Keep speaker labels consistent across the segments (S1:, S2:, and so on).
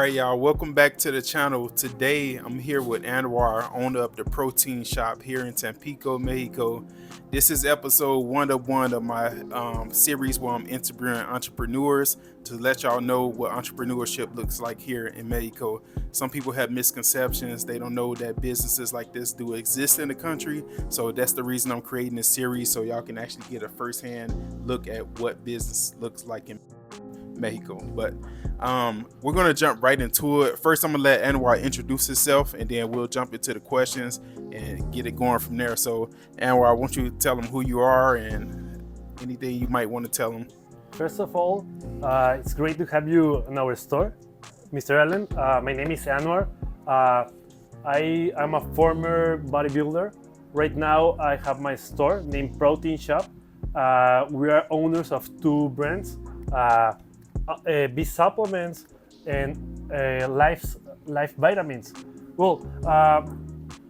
S1: right, y'all. Welcome back to the channel. Today, I'm here with Anwar, owner of the protein shop here in Tampico, Mexico. This is episode 101 of my series where I'm interviewing entrepreneurs to let y'all know what entrepreneurship looks like here in Mexico. Some people have misconceptions. They don't know that businesses like this do exist in the country. So that's the reason I'm creating this series, so y'all can actually get a firsthand look at what business looks like in Mexico. But we're gonna jump right into it. First, I'm gonna let Anwar introduce himself, and then we'll jump into the questions and get it going from there. So, Anwar, I want you to tell them who you are and anything you might want to tell them.
S2: First of all, it's great to have you in our store, Mr. Allen. My name is Anwar. I am a former bodybuilder. Right now, I have my store named Protein Shop. We are owners of two brands. B supplements and life vitamins. Well,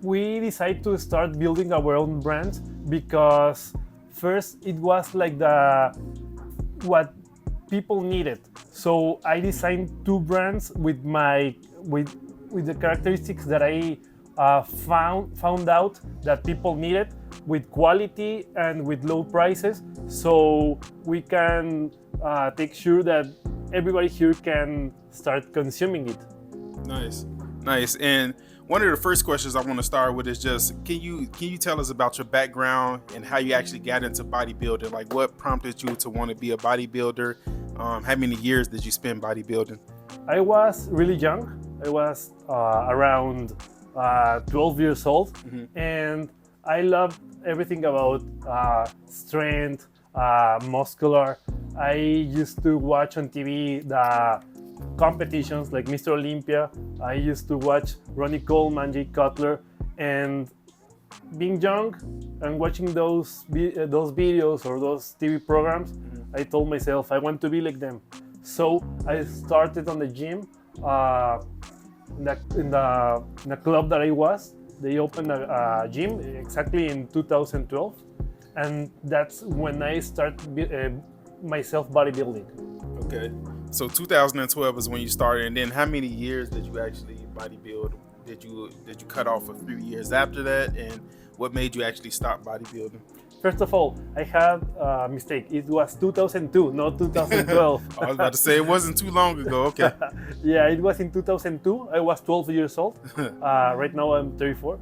S2: we decided to start building our own brand because first it was like what people needed. So I designed two brands with the characteristics that I found out that people needed, with quality and with low prices, so we can take sure that everybody here can start consuming it.
S1: Nice. And one of the first questions I want to start with is just, can you tell us about your background and how you actually got into bodybuilding? Like, what prompted you to want to be a bodybuilder? How many years did you spend bodybuilding?
S2: I was really young. I was around 12 years old, and I loved everything about strength, muscular. I used to watch on TV the competitions like Mr. Olympia. I used to watch Ronnie Coleman, Jay Cutler, and being young and watching those videos or those TV programs, I told myself I want to be like them. So I started on the gym. In the club that I was, they opened a gym exactly in 2012, and that's when I started myself bodybuilding.
S1: Okay, so 2012 is when you started, and then how many years did you actually bodybuild? Did you cut off a few years after that, and what made you actually stop bodybuilding?
S2: First of all, I had a mistake. It was 2002, not 2012.
S1: I was about to say it wasn't too long ago. Okay.
S2: Yeah, it was in 2002. I was 12 years old. Right now I'm 34.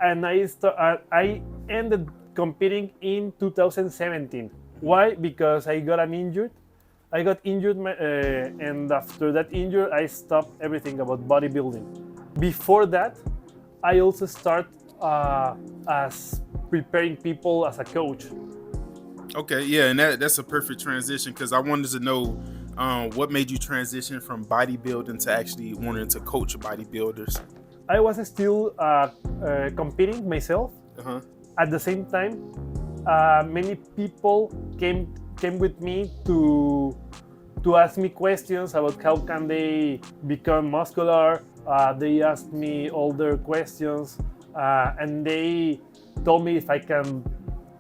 S2: And I ended competing in 2017. Why? Because I got injured. And after that injury, I stopped everything about bodybuilding. Before that, I also started as preparing people as a coach.
S1: Okay, yeah, and that's a perfect transition, because I wanted to know what made you transition from bodybuilding to actually wanting to coach bodybuilders.
S2: I was still competing myself. At the same time, many people came with me to ask me questions about how can they become muscular. They asked me all their questions, and they told me if I can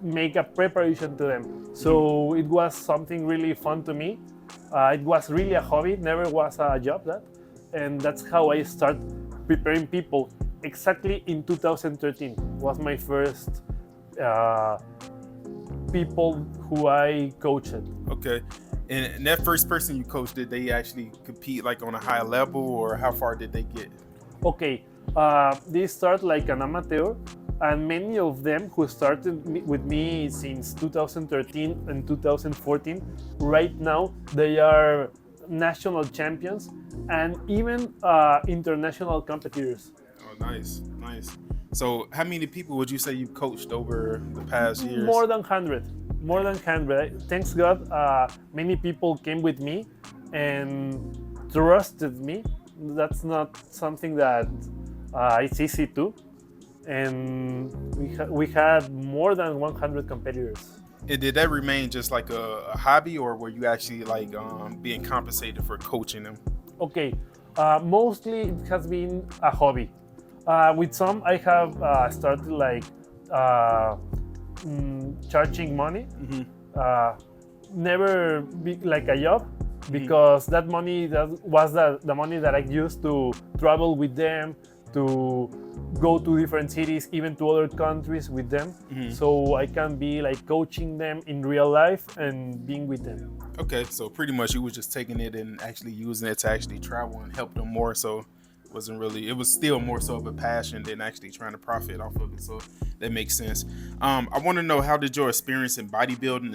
S2: make a preparation to them. So it was something really fun to me. It was really a hobby, never was a job, and that's how I started preparing people. Exactly in 2013 was my first people who I coached.
S1: Okay, and that first person you coached, did they actually compete like on a high level, or how far did they get?
S2: Okay, they start like an amateur, and many of them who started with me since 2013 and 2014, right now they are national champions and even international competitors.
S1: Oh, nice. So how many people would you say you've coached over the past years?
S2: More than 100. Thanks God, many people came with me and trusted me. That's not something that it's easy to. And we had more than 100 competitors.
S1: And did that remain just like a hobby, or were you actually like being compensated for coaching them?
S2: Okay, mostly it has been a hobby. With some, I have started like charging money. Never be like a job, because that money that was the money that I used to travel with them, to go to different cities, even to other countries with them, so I can be like coaching them in real life and being with them.
S1: Okay, so pretty much you were just taking it and actually using it to actually travel and help them more. So it was still more so of a passion than actually trying to profit off of it. So that makes sense. I want to know, how did your experience in bodybuilding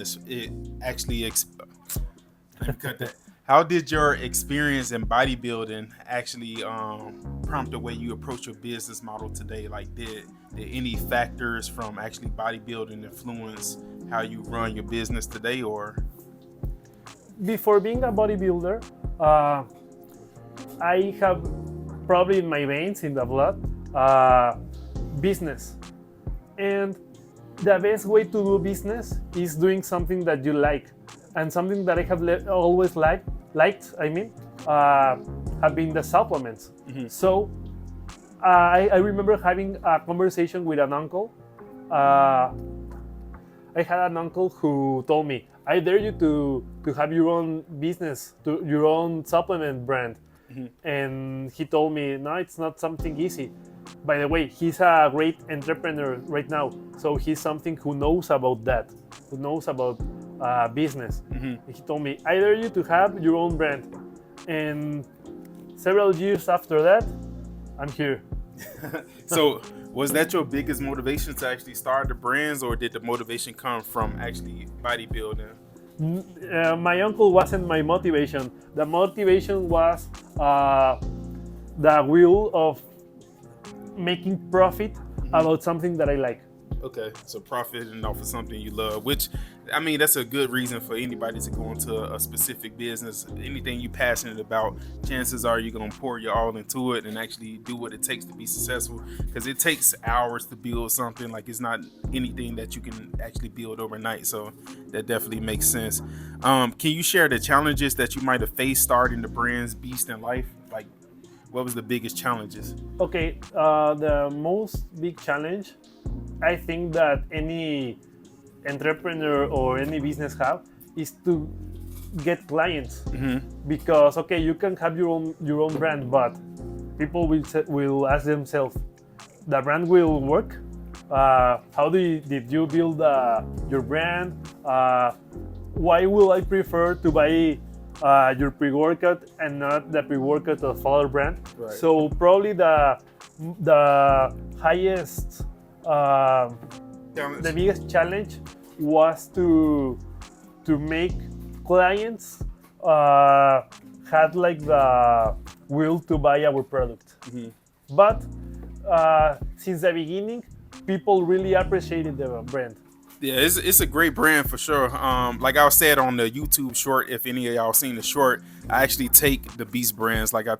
S1: let me cut that. How did your experience in bodybuilding actually prompt the way you approach your business model today? Like, did any factors from actually bodybuilding influence how you run your business today, or?
S2: Before being a bodybuilder, I have probably in my veins, in the blood, business. And the best way to do business is doing something that you like. And something that I have always liked, have been the supplements. So I remember having a conversation with an uncle. I had an uncle who told me, I dare you to have your own business, your own supplement brand. And he told me, no, it's not something easy. By the way, he's a great entrepreneur right now. So he's something who knows about that, who knows about business. He told me, I dare you to have your own brand. And several years after that, I'm here.
S1: So was that your biggest motivation to actually start the brands, or did the motivation come from actually bodybuilding?
S2: My uncle wasn't my motivation. The motivation was the will of making profit about something that I like.
S1: Okay, so profiting off of something you love, which, I mean, that's a good reason for anybody to go into a specific business. Anything you're passionate about, chances are you're going to pour your all into it and actually do what it takes to be successful, because it takes hours to build something. Like, it's not anything that you can actually build overnight, so that definitely makes sense. Can you share the challenges that you might have faced starting the brands Beast and Life? Like, what was the biggest challenges?
S2: Okay, the most big challenge I think that any entrepreneur or any business have is to get clients. Because okay, you can have your own brand, but people will ask themselves, the brand will work? How did you build your brand? Why will I prefer to buy your pre-workout and not the pre-workout of other brand?
S1: Right.
S2: So probably the highest, the biggest challenge was to make clients had like the will to buy our product. But since the beginning, people really appreciated the brand.
S1: Yeah, it's a great brand for sure. Like I said on the YouTube short, if any of y'all seen the short, I actually take the Beast brands. Like I've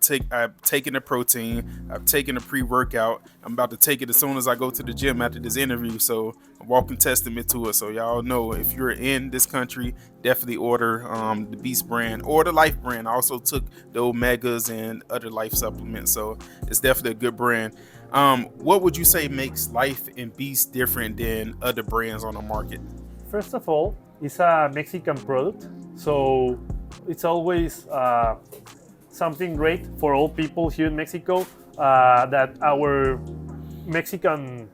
S1: taken the protein, I've taken the pre-workout. I'm about to take it as soon as I go to the gym after this interview. So I'm walking testament to it. So y'all know, if you're in this country, definitely order the Beast brand or the Life brand. I also took the Omegas and other Life supplements. So it's definitely a good brand. What would you say makes Life and Beast different than other brands on the market?
S2: First of all, it's a Mexican product, so it's always something great for all people here in Mexico, that our Mexican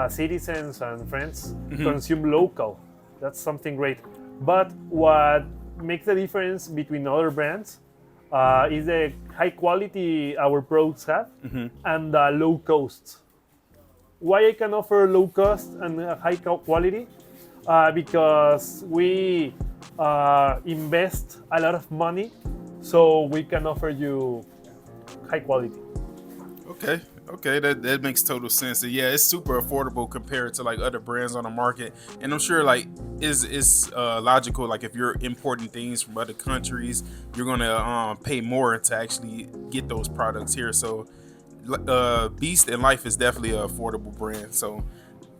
S2: citizens and friends consume local. That's something great. But what makes the difference between other brands is the high quality our products have and the low costs. Why I can offer low cost and high quality? Because we invest a lot of money, so we can offer you high quality.
S1: Okay, that makes total sense. And yeah, it's super affordable compared to like other brands on the market. And I'm sure like is logical. Like if you're importing things from other countries, you're gonna pay more to actually get those products here. So Beast and Life is definitely an affordable brand. So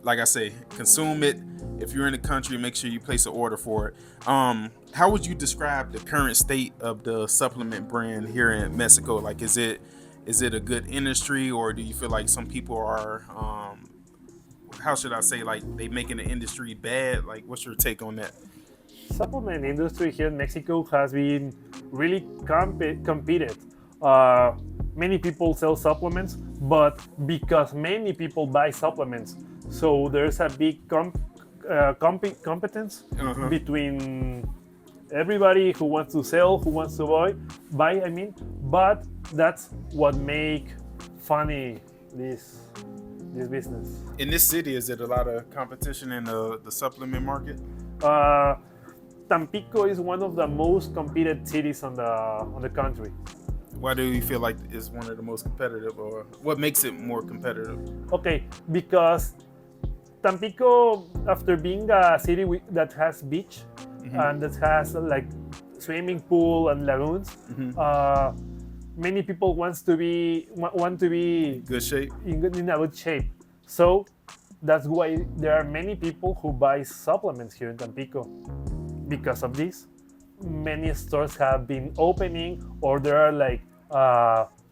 S1: like I say, consume it. If you're in the country, make sure you place an order for it. How would you describe the current state of the supplement brand here in Mexico? Like, is it a good industry, or do you feel like some people are, how should I say, like they making the industry bad? Like, what's your take on that?
S2: Supplement industry here in Mexico has been really competed. Many people sell supplements, but because many people buy supplements, so there's a big competence between everybody who wants to sell, who wants to buy. I mean, but that's what make funny this business.
S1: In this city, is it a lot of competition in the supplement market?
S2: Uh, Tampico is one of the most competed cities on the country.
S1: Why do you feel like it's one of the most competitive, or what makes it more competitive?
S2: Okay, because Tampico, after being a city that has beach and that has like swimming pool and lagoons, many people want to be
S1: Good shape.
S2: in a good shape. So that's why there are many people who buy supplements here in Tampico. Because of this, many stores have been opening, or there are like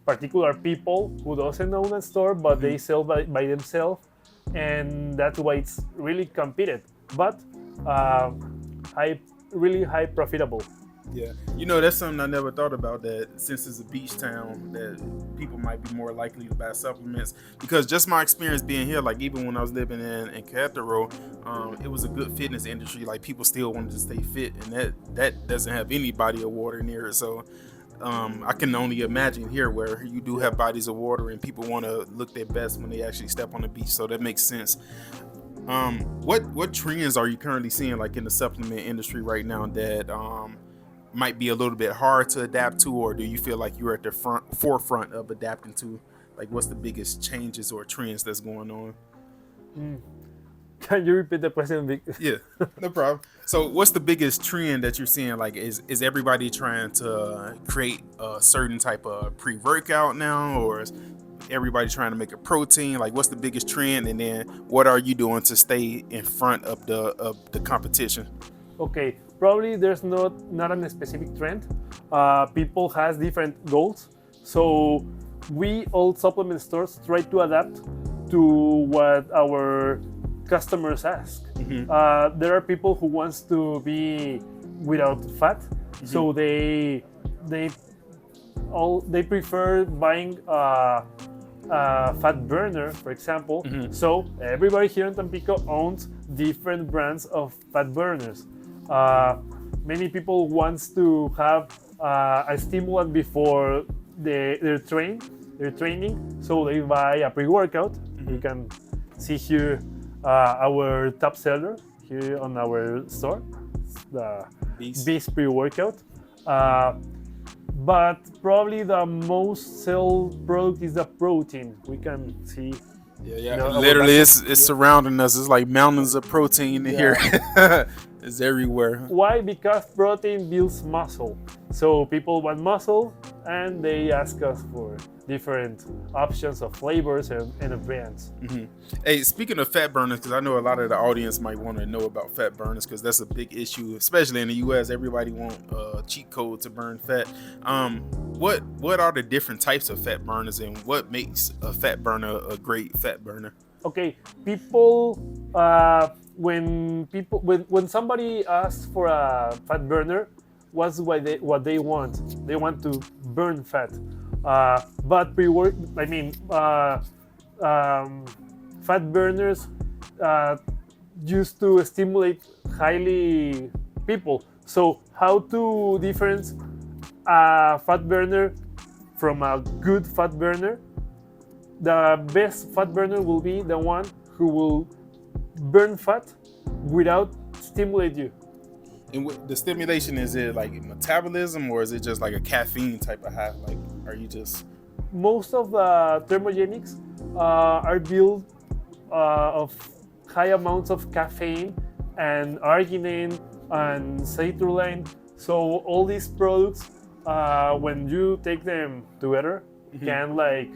S2: particular people who doesn't own a store but they sell by themselves, and that's why it's really competed, but really high profitable.
S1: Yeah, you know, that's something I never thought about, that since it's a beach town, that people might be more likely to buy supplements. Because just my experience being here, like even when I was living in Querétaro, it was a good fitness industry. Like people still wanted to stay fit, and that doesn't have any body of water near it. So I can only imagine here where you do have bodies of water and people want to look their best when they actually step on the beach. So that makes sense. What trends are you currently seeing like in the supplement industry right now that might be a little bit hard to adapt to, or do you feel like you're at the forefront of adapting to? Like, what's the biggest changes or trends that's going on?
S2: Can you repeat the question, Vic?
S1: Yeah, no problem. So what's the biggest trend that you're seeing? Like, is everybody trying to create a certain type of pre-workout now, or is everybody trying to make a protein? Like, what's the biggest trend, and then what are you doing to stay in front of the competition?
S2: Okay, probably there's not a specific trend. People has different goals, so we all supplement stores try to adapt to what our customers ask. There are people who wants to be without fat, so they prefer buying a fat burner, for example. So everybody here in Tampico owns different brands of fat burners. Many people wants to have a stimulant before their training, so they buy a pre-workout. You can see here our top seller here on our store, the Beast pre-workout. But probably the most sold product is the protein. We can see.
S1: Yeah. Literally, it's surrounding us. It's like mountains of protein here. It's everywhere.
S2: Why? Because protein builds muscle. So people want muscle, and they ask us for different options of flavors and brands.
S1: Hey, speaking of fat burners, because I know a lot of the audience might want to know about fat burners, because that's a big issue, especially in the U.S. Everybody want a cheat code to burn fat. What are the different types of fat burners, and what makes a fat burner a great fat burner?
S2: Okay, people when somebody asks for a fat burner, what's what they want? They want to burn fat. But fat burners used to stimulate highly people. So how to difference a fat burner from a good fat burner? The best fat burner will be the one who will burn fat without stimulate you.
S1: And the stimulation, is it like metabolism, or is it just like a caffeine type of high? Like, are you just...
S2: Most of the thermogenics are built of high amounts of caffeine and arginine and citrulline. So all these products, when you take them together, can like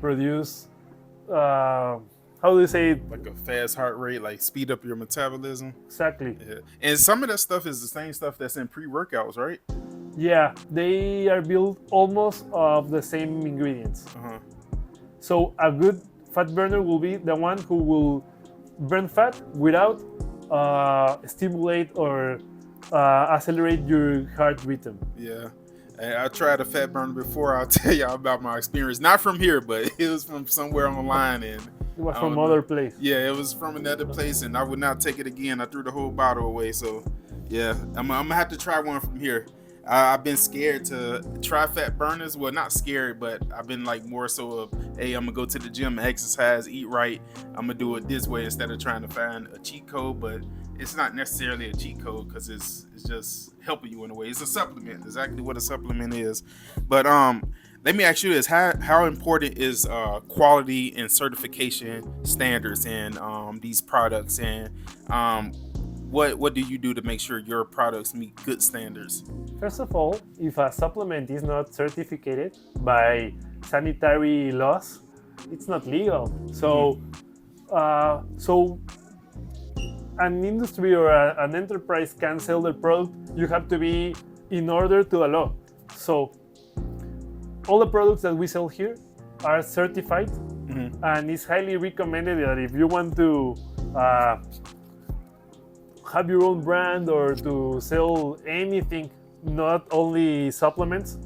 S2: produce how do you say it?
S1: Like a fast heart rate, like speed up your metabolism.
S2: Exactly.
S1: Yeah. And some of that stuff is the same stuff that's in pre-workouts, right?
S2: Yeah, they are built almost of the same ingredients. So a good fat burner will be the one who will burn fat without stimulate or accelerate your heart rhythm.
S1: Yeah. I tried a fat burner before. I'll tell y'all about my experience. Not from here, but it was from somewhere online, and
S2: It was
S1: I
S2: from
S1: don't know.
S2: other place.
S1: Yeah, it was from another place, and I would not take it again. I threw the whole bottle away. So, yeah, I'm gonna have to try one from here. I've been scared to try fat burners. Well, not scared, but I've been like more so of, hey, I'm gonna go to the gym, exercise, eat right. I'm gonna do it this way instead of trying to find a cheat code. But it's not necessarily a cheat code because it's just helping you in a way. It's a supplement, exactly what a supplement is. But let me ask you this: how important is quality and certification standards in these products, and what do you do to make sure your products meet good standards?
S2: First of all, if a supplement is not certificated by sanitary laws, it's not legal. So an industry or an enterprise can sell their product. You have to be in order to the law. So all the products that we sell here are certified, and it's highly recommended that if you want to have your own brand or to sell anything, not only supplements,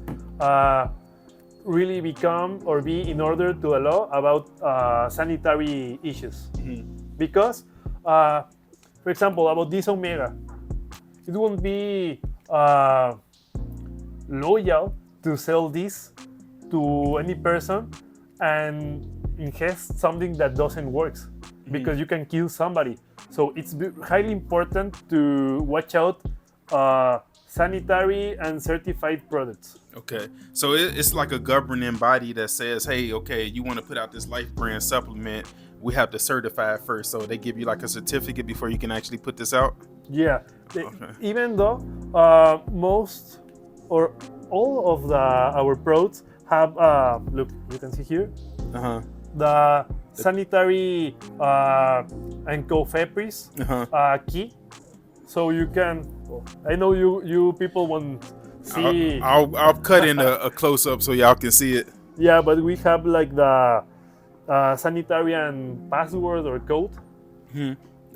S2: really become or be in order to the law about sanitary issues. Because, for example, about this omega, it won't be loyal to sell this to any person and ingest something that doesn't work, because you can kill somebody. So it's highly important to watch out sanitary and certified products.
S1: Okay, so it's like a governing body that says, hey, okay, you want to put out this Life Brand supplement, we have to certify it first. So they give you like a certificate before you can actually put this out?
S2: Yeah,
S1: Okay.
S2: even though most or all of our products have, look, you can see here, the sanitary and COFEPRIS key. So you can, I know you people won't see.
S1: I'll cut in a close up so y'all can see it.
S2: Yeah, but we have like the sanitary and password or code.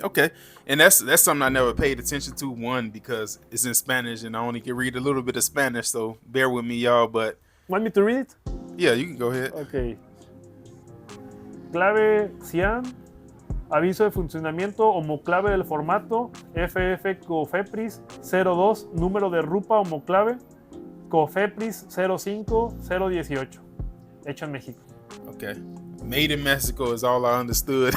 S1: Okay, and that's something I never paid attention to. One, because it's in Spanish and I only can read a little bit of Spanish, so bear with me, y'all. But
S2: Want me to read it?
S1: yeah, you can go ahead.
S2: Ok. Clave CIAN, aviso de funcionamiento, homoclave del formato, FF COFEPRIS 02, número de rupa homoclave, COFEPRIS 05018, hecho en México.
S1: Okay, made in Mexico is all I understood.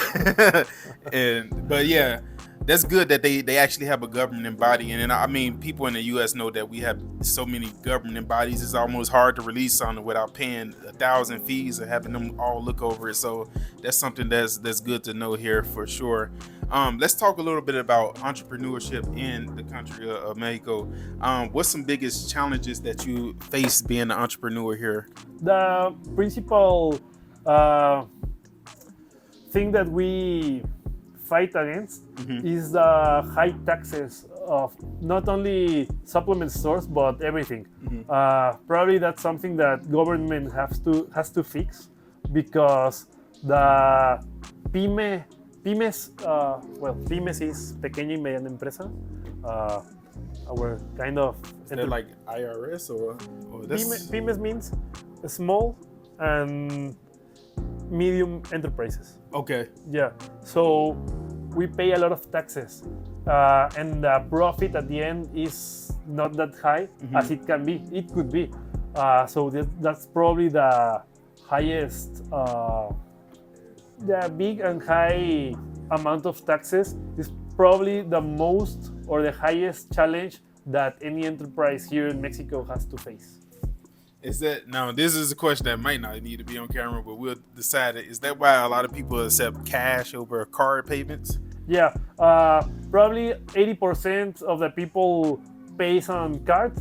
S1: But yeah, that's good that they actually have a governing body. And I mean, people in the U.S. know that we have so many governing bodies. It's almost hard to release something without paying 1,000 fees and having them all look over it. So that's something that's good to know here for sure. Let's talk a little bit about entrepreneurship in the country of Mexico. What's some biggest challenges that you face being an entrepreneur here?
S2: The principal thing that we fight against is the high taxes of not only supplement stores but everything. Probably that's something that government has to fix, because the pymes, pymes is pequeña y mediana empresa. Our kind of
S1: Is that like IRS or that's...
S2: pymes means small and medium enterprises.
S1: Okay.
S2: Yeah, so we pay a lot of taxes, and the profit at the end is not that high as it can be. It could be. So that's probably the highest, the big and high amount of taxes is probably the most or the highest challenge that any enterprise here in Mexico has to face.
S1: Is that, now this is a question that might not need to be on camera, but we'll decide it. Is that why a lot of people accept cash over card payments?
S2: Yeah, probably 80% of the people pays on card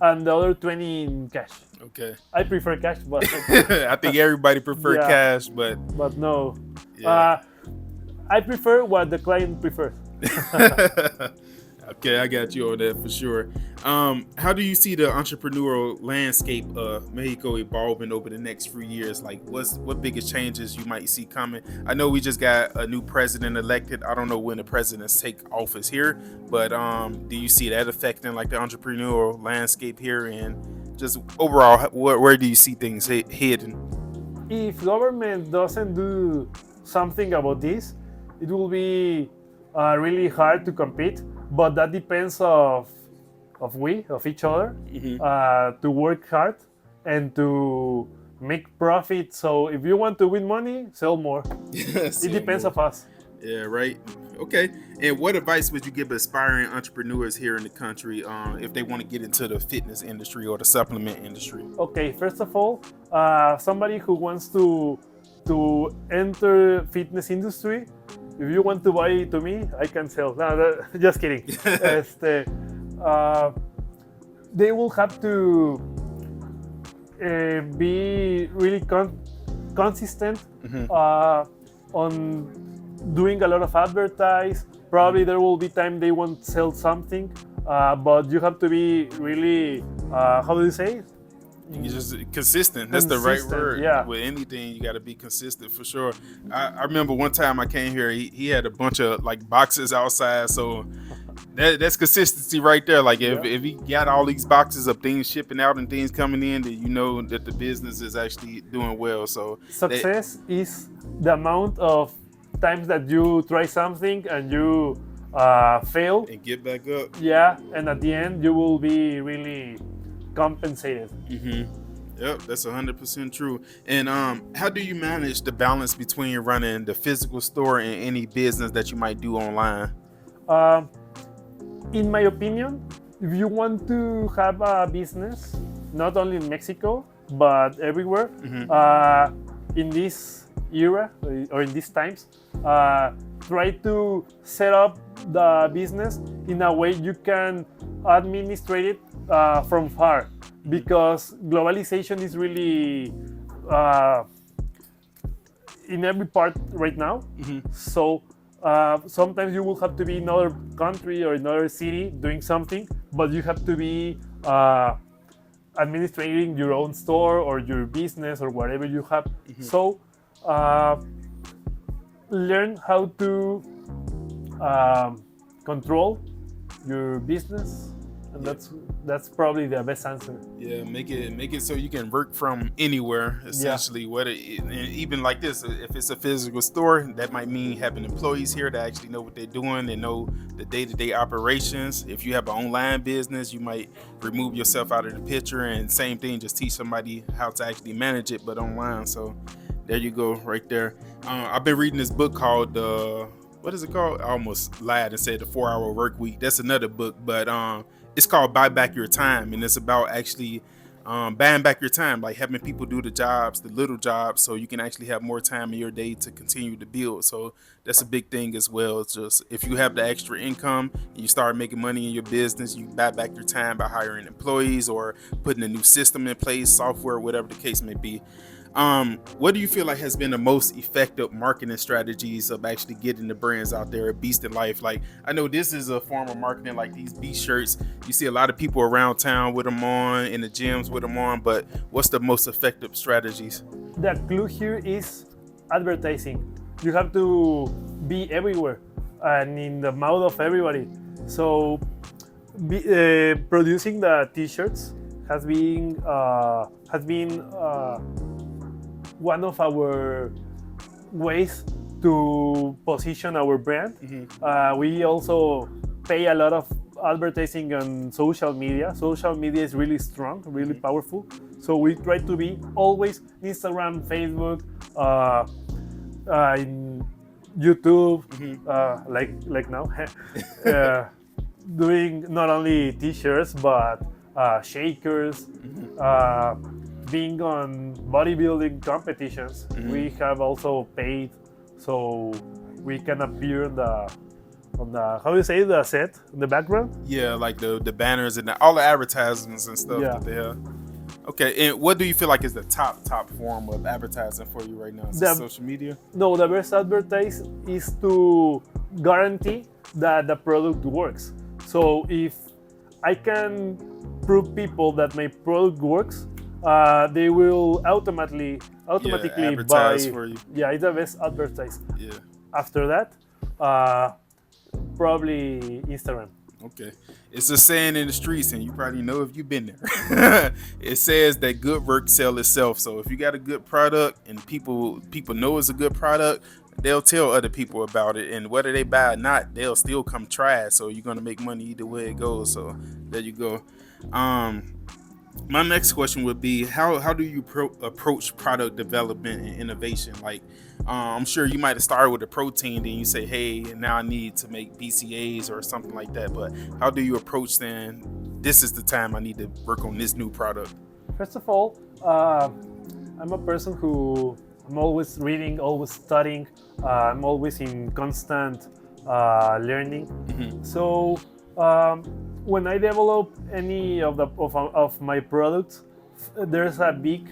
S2: and the other 20 in cash.
S1: Okay.
S2: I prefer cash, but
S1: I think everybody prefer
S2: Yeah.
S1: cash, but
S2: no.
S1: Yeah.
S2: I prefer what the client prefers.
S1: Okay, I got you on that for sure. How do you see the entrepreneurial landscape of Mexico evolving over the next few years? Like, what biggest changes you might see coming? I know we just got a new president elected. I don't know when the presidents take office here, but do you see that affecting like the entrepreneurial landscape here, and just overall, where do you see things heading?
S2: If government doesn't do something about this, it will be really hard to compete. But that depends of each other,
S1: Hmm.
S2: to work hard and to make profit. So if you want to win money, sell more. It
S1: Sell
S2: depends
S1: more.
S2: of us.
S1: Yeah, right. Okay. And what advice would you give aspiring entrepreneurs here in the country if they want to get into the fitness industry or the supplement industry?
S2: Okay, first of all, somebody who wants to enter fitness industry, if you want to buy to me, I can sell. No, just kidding. Este, uh, they will have to be really consistent
S1: Hmm.
S2: on doing a lot of advertise. Probably there will be time they won't sell something, but you have to be really, how do you say?
S1: You just consistent. That's the right
S2: Consistent,
S1: word.
S2: yeah.
S1: With anything, you got to be consistent for sure. I remember one time I came here, he had a bunch of like boxes outside. So that's consistency right there. Like
S2: Yeah.
S1: if he got all these boxes of things shipping out and things coming in, then you know that the business is actually doing well. So that,
S2: Success is the amount of times that you try something and you fail.
S1: and get back up.
S2: Yeah, and at the end you will be really compensated.
S1: Hmm. Yep, that's 100% true. And how do you manage the balance between running the physical store and any business that you might do online?
S2: Um, in my opinion, if you want to have a business, not only in Mexico but everywhere,
S1: Hmm.
S2: in this era or in these times, try to set up the business in a way you can administrate it from far, because globalization is really uh, in every part right now.
S1: Hmm.
S2: So sometimes you will have to be in another country or another city doing something, but you have to be administrating your own store or your business or whatever you have. So uh, learn how to control your business, and
S1: Yeah.
S2: that's probably the best answer.
S1: Yeah, make it so you can work from anywhere essentially. And even like this, if it's a physical store, that might mean having employees here that actually know what they're doing and know the day-to-day operations. If you have an online business, you might remove yourself out of the picture, and same thing, just teach somebody how to actually manage it, but online. So there you go, right there. I've been reading this book called what is it called? I almost lied and said the 4 Hour Work Week. That's another book, but it's called Buy Back Your Time, and it's about actually buying back your time, like having people do the jobs, the little jobs, so you can actually have more time in your day to continue to build. So that's a big thing as well. It's just if you have the extra income and you start making money in your business, you buy back your time by hiring employees or putting a new system in place, software, whatever the case may be. What do you feel like has been the most effective marketing strategies of actually getting the brands out there at Beast in Life? Like, I know this is a form of marketing, like these Beast shirts. You see a lot of people around town with them on, in the gyms with them on, but what's the most effective strategies?
S2: The clue here is advertising. You have to be everywhere and in the mouth of everybody. So producing the t-shirts has been one of our ways to position our brand. We also pay a lot of advertising on social media. Social media is really strong, really powerful. So we try to be always Instagram, Facebook, in YouTube, like now, doing not only t-shirts but shakers. Being on bodybuilding competitions, we have also paid so we can appear on the how do you say, the set in the background.
S1: Yeah, like the banners and all the advertisements and stuff
S2: Yeah.
S1: that they have. Okay, and what do you feel like is the top form of advertising for you right now? Is it social media?
S2: No, the best advertise is to guarantee that the product works. So if I can prove people that my product works, they will
S1: Yeah,
S2: automatically
S1: advertise
S2: buy.
S1: for you.
S2: Yeah, it's the best advertise.
S1: Yeah.
S2: After that, uh, probably Instagram.
S1: Okay. It's a saying in the streets, and you probably know if you've been there. It says that good work sell itself. So if you got a good product and people know it's a good product, they'll tell other people about it. And whether they buy it or not, they'll still come try it. So you're gonna make money either way it goes. So there you go. Um, my next question would be how do you approach product development and innovation? Like, I'm sure you might have started with a protein, then you say, hey, now I need to make BCAs or something like that. But how do you approach then? This is the time I need to work on this new product.
S2: First of all, I'm a person who I'm always reading, always studying. I'm always in constant learning. So when I develop any of my products, there's a big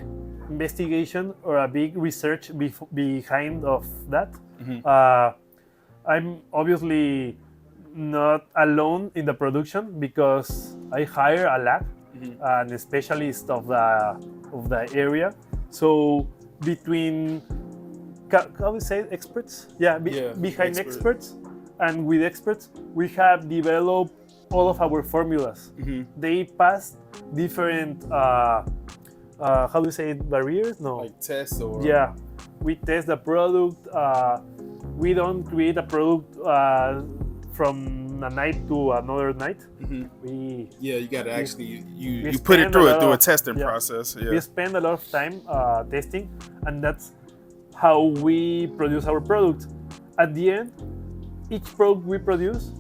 S2: investigation or a big research behind of that. I'm obviously not alone in the production because I hire a lab and a specialist of the area. So between how we say experts, behind experts and with experts, we have developed all of our formulas. They passed different how do you say it, barriers? No,
S1: Like tests or
S2: yeah, we test the product. We don't create a product from a night to another night. We
S1: you got to actually you
S2: we
S1: put it
S2: spend
S1: through a testing
S2: yeah,
S1: process.
S2: we
S1: Yeah.
S2: spend a lot of time testing, and that's how we produce our product. At the end, each product we produce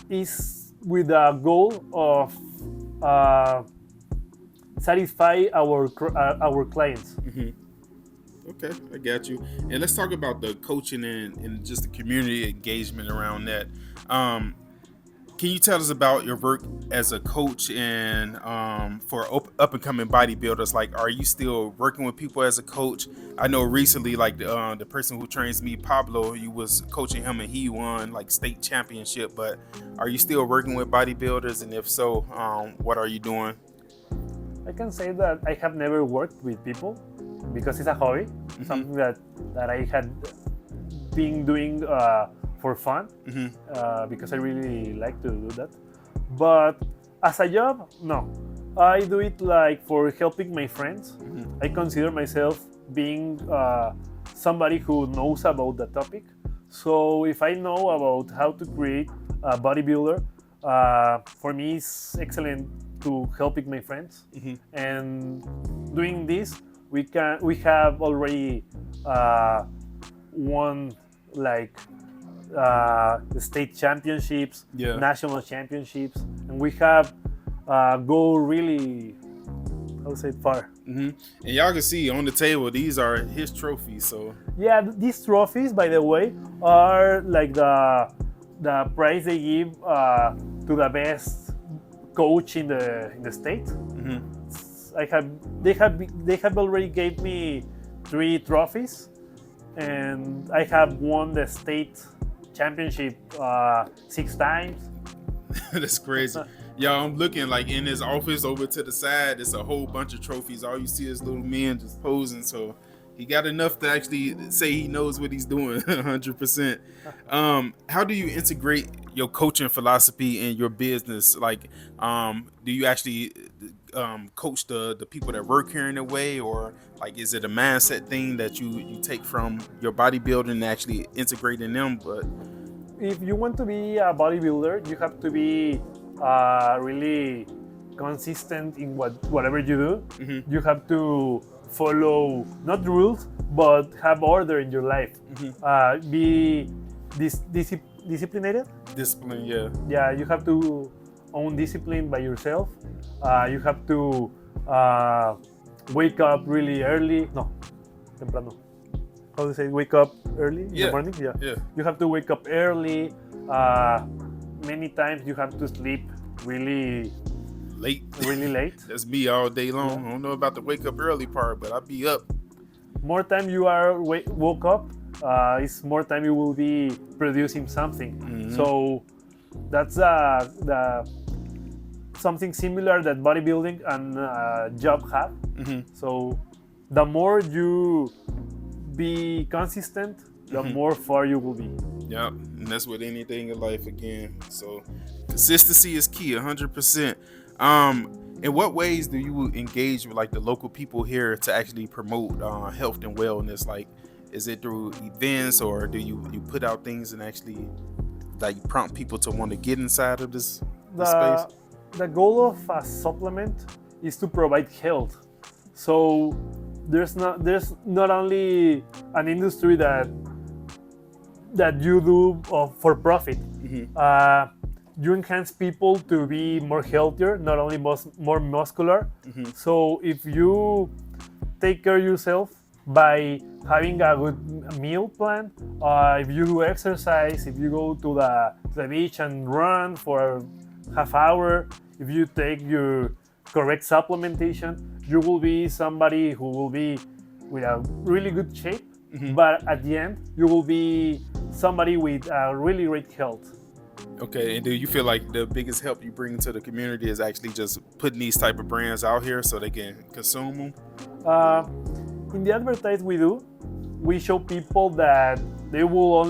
S2: is with a goal of satisfy our clients.
S1: Okay, I got you. And let's talk about the coaching and just the community engagement around that. Can you tell us about your work as a coach and for up and coming bodybuilders? Like, are you still working with people as a coach? I know recently, like the person who trains me, Pablo, you was coaching him and he won like state championship. But are you still working with bodybuilders? And if so, what are you doing?
S2: I can say that I have never worked with people because it's a hobby, something that I had been doing for fun because I really like to do that. But as a job, no. I do it like for helping my friends. I consider myself being somebody who knows about the topic. So if I know about how to create a bodybuilder, for me it's excellent to helping my friends. And doing this, we have already won like the state championships, national championships, and we have go really, I would say, far.
S1: And y'all can see on the table, these are his trophies. So
S2: yeah, these trophies, by the way, are like the prize they give to the best coach in the state. They have already gave me 3 trophies, and I have won the state championship 6 times.
S1: That's crazy. Y'all, I'm looking like in his office over to the side. It's a whole bunch of trophies. All you see is little men just posing. So he got enough to actually say he knows what he's doing. 100%. How do you integrate your coaching philosophy in your business? Like, do you actually coach the people that work here in a way, or like is it a mindset thing that you take from your bodybuilding and actually integrate in them? But
S2: if you want to be a bodybuilder, you have to be really consistent in whatever you do. You have to follow not rules but have order in your life. Be disciplined.
S1: Discipline,
S2: Yeah, you have to own discipline by yourself. You have to wake up really early. No, temprano. How do you say wake up early in the morning? Yeah. You have to wake up early. Many times you have to sleep really
S1: late. That's me all day long. I don't know about the wake up early part, but I'll be up.
S2: More time you are woke up, it's more time you will be producing something. So That's the something similar that bodybuilding and job have. So the more you be consistent, the more far you will be.
S1: Yep, and that's with anything in life again. So consistency is key, 100%. In what ways do you engage with like the local people here to actually promote health and wellness? Like, is it through events, or do you put out things and actually like prompt people to want to get inside of this space?
S2: The goal of a supplement is to provide health. So there's not only an industry that you do for profit. You enhance people to be more healthier, not only more muscular. So if you take care of yourself by having a good meal plan, if you do exercise, if you go to the beach and run for half hour, if you take your correct supplementation, you will be somebody who will be with a really good shape. But at the end, you will be somebody with a really great health.
S1: Okay, and do you feel like the biggest help you bring to the community is actually just putting these type of brands out here so they can consume them?
S2: In the advertise we do, we show people that they will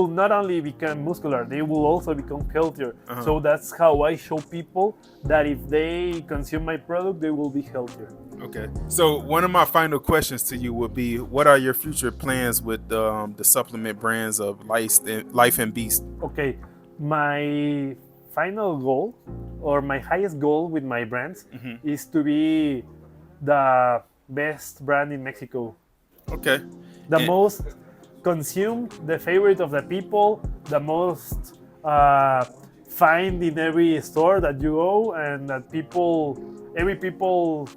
S2: not only become muscular, they will also become healthier. So that's how I show people that if they consume my product, they will be healthier.
S1: Okay. So one of my final questions to you would be, what are your future plans with the supplement brands of Life and Beast?
S2: Okay, my final goal or my highest goal with my brands is to be the best brand in Mexico.
S1: Okay.
S2: The most consumed, the favorite of the people, the most find in every store that you go, and that every people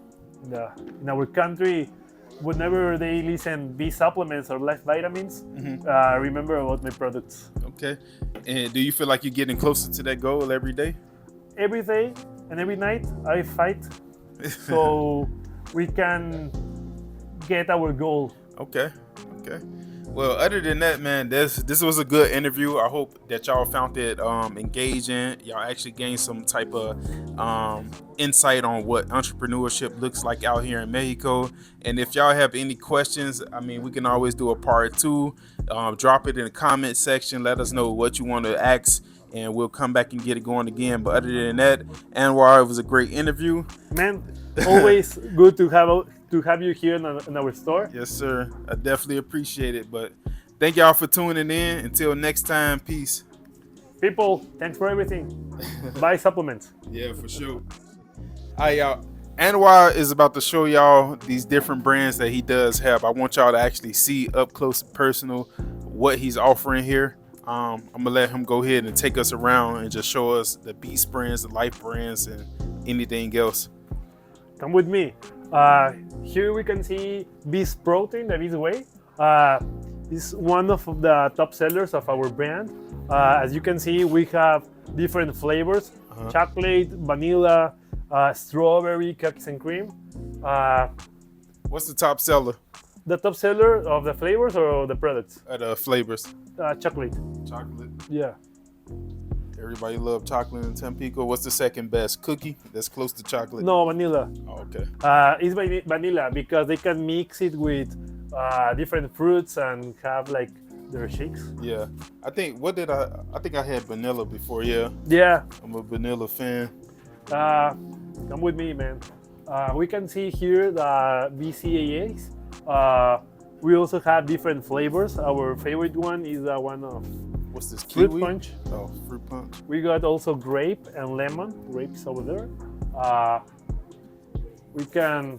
S2: in our country, whenever they listen B supplements or life vitamins, remember about my products.
S1: Okay. And do you feel like you're getting closer to that goal every day?
S2: Every day and every night I fight so we can get our goal.
S1: Okay. Well, other than that, man, this was a good interview. I hope that y'all found it engaging. Y'all actually gained some type of insight on what entrepreneurship looks like out here in Mexico. And if y'all have any questions, I mean, we can always do a part 2. Drop it in the comment section. Let us know what you want to ask, and we'll come back and get it going again. But other than that, Anwar, it was a great interview.
S2: Man, always good to have you here in our store.
S1: Yes, sir. I definitely appreciate it. But thank y'all for tuning in. Until next time, peace.
S2: People, thanks for everything. Buy supplements.
S1: Yeah, for sure. All right, y'all. Anwar is about to show y'all these different brands that he does have. I want y'all to actually see up close and personal what he's offering here. I'm gonna let him go ahead and take us around and just show us the Beast brands, the Life brands, and anything else.
S2: Come with me. Here we can see Beast Protein, the Beast Whey. Is one of the top sellers of our brand. As you can see, we have different flavors: chocolate, vanilla, strawberry, cookies and cream.
S1: What's the top seller?
S2: The top seller of the flavors or the products?
S1: The flavors.
S2: Chocolate.
S1: Chocolate.
S2: Yeah.
S1: Everybody love chocolate in Tampico. What's the second best? Cookie? That's close to chocolate.
S2: No, vanilla.
S1: Oh, okay.
S2: It's vanilla because they can mix it with different fruits and have like their shakes.
S1: Yeah. I think I had vanilla before. Yeah.
S2: Yeah.
S1: I'm a vanilla fan.
S2: Come with me, man. We can see here the BCAAs. We also have different flavors. Our favorite one is the one of
S1: What's this?
S2: fruit
S1: Kiwi?
S2: punch.
S1: Oh, fruit punch.
S2: We got also grape and lemon. Grapes over there. We can.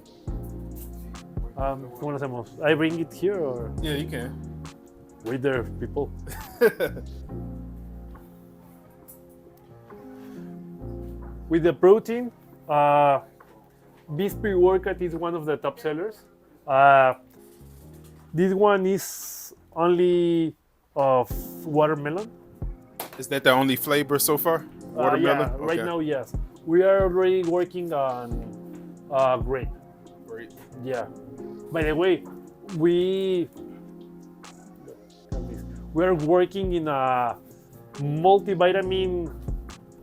S2: ¿Cómo lo hacemos? I bring it here or?
S1: Yeah, you can.
S2: Wait there, people. With the protein, Beast Pre-Workout is one of the top sellers. This one is only of watermelon.
S1: Is that the only flavor so far? Watermelon?
S2: Yeah, right now, yes. We are already working on grape.
S1: Great.
S2: Yeah. By the way, we are working in a multivitamin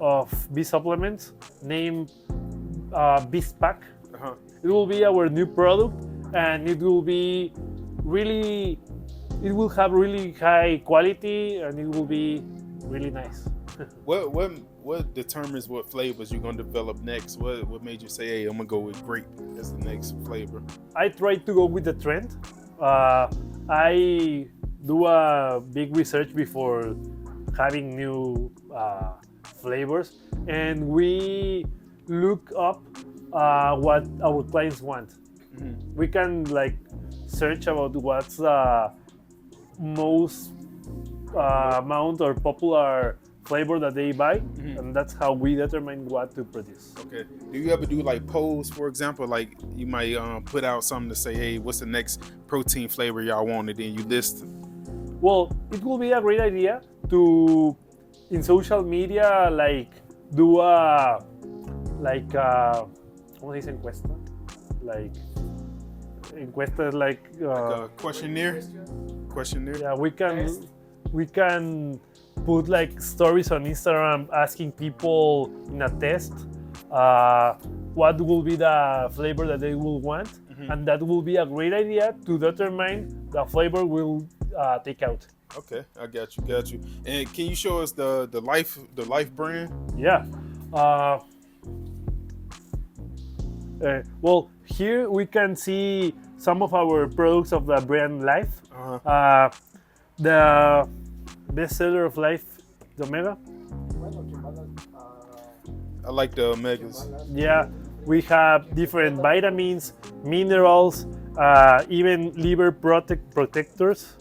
S2: of B supplements named Beast Pack.
S1: Uh-huh.
S2: It will be our new product, and it will be really, it will have really high quality, and it will be really nice.
S1: What determines what flavors you're gonna develop next? What made you say, hey, I'm gonna go with grape as the next flavor?
S2: I try to go with the trend. I do a big research before having new flavors, and we look up what our clients want. We can like search about what's the most amount or popular flavor that they buy, and that's how we determine what to produce.
S1: Okay. Do you ever do like polls, for example? Like you might put out something to say, hey, what's the next protein flavor y'all want? And then you list.
S2: Well, it will be a great idea to, in social media, like do a, like, ¿cómo se dice encuesta? Like, encuesta is like,
S1: Like a questionnaire. Questionnaire.
S2: yeah, we can put like stories on Instagram asking people in a test what will be the flavor that they will want, and that will be a great idea to determine the flavor we'll take out.
S1: Okay, I got you. And can you show us the life brand?
S2: Yeah. Well, here we can see some of our products of the brand Life. The bestseller of Life, the Omega.
S1: I like the omegas.
S2: Yeah, we have different vitamins, minerals, even liver protectors,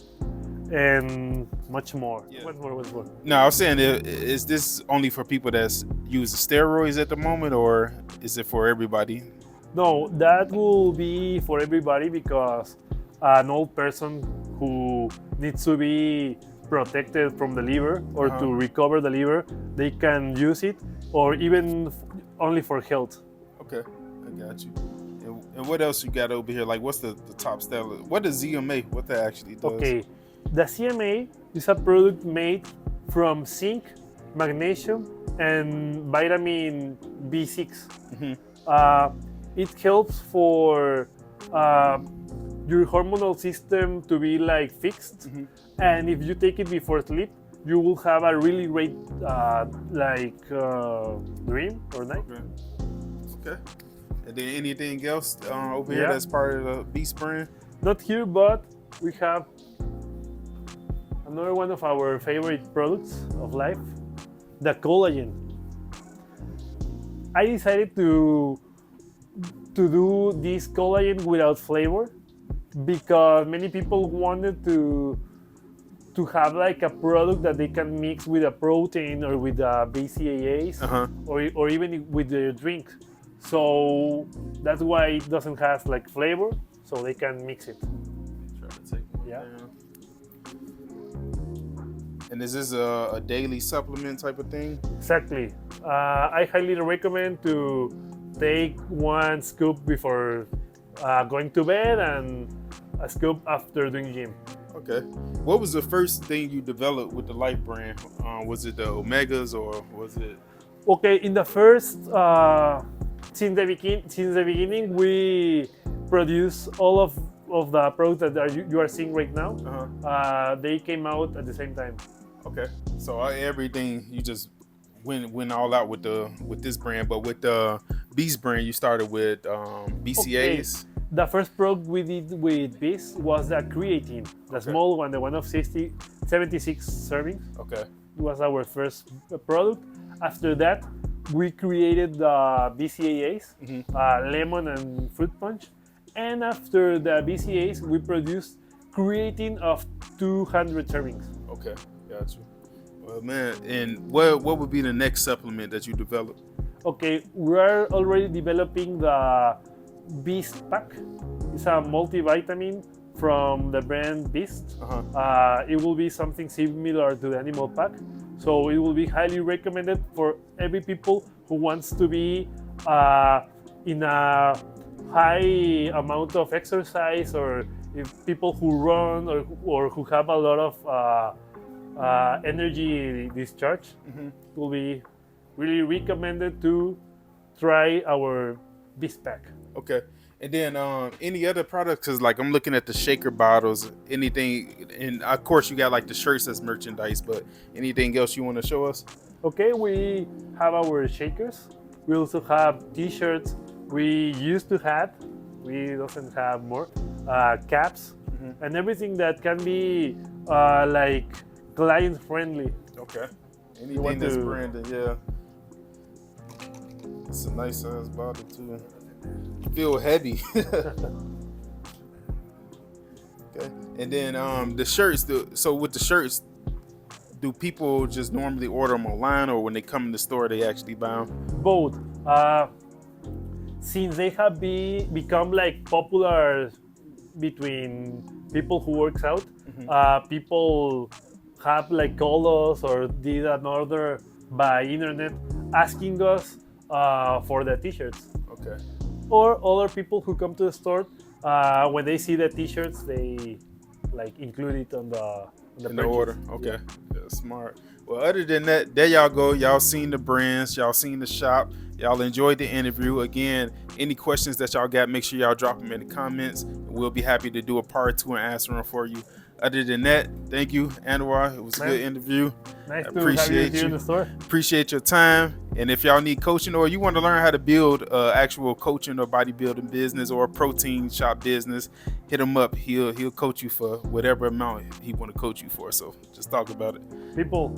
S2: and much more.
S1: Yeah.
S2: What's more?
S1: No, I was saying, is this only for people that's use steroids at the moment, or is it for everybody?
S2: No, that will be for everybody because an old person who needs to be protected from the liver or to recover the liver, they can use it, or even only for health.
S1: Okay, I got you. And what else you got over here? Like, what's the top seller? What is ZMA? What that actually does?
S2: Okay, the CMA is a product made from zinc, magnesium, and vitamin B6. It helps for your hormonal system to be like fixed, and if you take it before sleep, you will have a really great dream or night.
S1: Okay. And then anything else over here that's part of the Beast brand?
S2: Not here, but we have another one of our favorite products of Life, the collagen. I decided to do this collagen without flavor because many people wanted to have like a product that they can mix with a protein or with BCAAs or even with their drink. So that's why it doesn't have like flavor, so they can mix it.
S1: Try to take one down. And is this a daily supplement type of thing?
S2: Exactly. I highly recommend to take one scoop before going to bed and a scoop after doing gym.
S1: Okay. What was the first thing you developed with the Life brand? Was it the Omegas or was it?
S2: Okay, in the first, since the beginning, we produce all of the products that you are seeing right now. They came out at the same time.
S1: Okay. So everything you just went all out with this brand, but with the Beast brand, you started with BCAAs.
S2: Okay. The first product we did with Beast was the creatine, the small one, the one of 76 servings.
S1: Okay.
S2: It was our first product. After that, we created the BCAAs, lemon and fruit punch. And after the BCAAs, we produced creatine of 200 servings.
S1: Okay, got you. Well, man, and what would be the next supplement that you develop?
S2: Okay, we're already developing the Beast Pack. It's a multivitamin from the brand Beast. It will be something similar to the Animal Pack. So it will be highly recommended for every people who wants to be in a high amount of exercise, or if people who run or who have a lot of energy discharge, it will be really recommended to try our Beast Pack.
S1: Okay. And then any other products? Cause like I'm looking at the shaker bottles. Anything? And of course you got like the shirts as merchandise. But anything else you want to show us?
S2: Okay, we have our shakers. We also have T-shirts. We used to have, we doesn't have more, caps, and everything that can be like client friendly.
S1: Okay.
S2: want
S1: Anything that's
S2: to-
S1: branded, yeah. It's a nice size bottle too. Feel heavy. Okay. And then the shirts. So with the shirts, do people just normally order them online, or when they come in the store they actually buy them?
S2: Both. Since they have become like popular between people who works out, people have like called us or did an order by internet asking us for the t-shirts.
S1: Okay.
S2: Or other people who come to the store, when they see the t-shirts, they like include it on the
S1: In the
S2: purchase.
S1: order. Okay. Yeah, smart. Well, other than that, there y'all go. Y'all seen the brands. Y'all seen the shop. Y'all enjoyed the interview. Again, any questions that y'all got, make sure y'all drop them in the comments. We'll be happy to do a part 2 and answer them for you. Other than that, thank you, Anwar. It was a good interview.
S2: Nice to have
S1: Appreciate
S2: you here in the store.
S1: Appreciate your time. And if y'all need coaching or you want to learn how to build actual coaching or bodybuilding business or a protein shop business, hit him up. He'll coach you for whatever amount he want to coach you for. So just talk about it.
S2: People,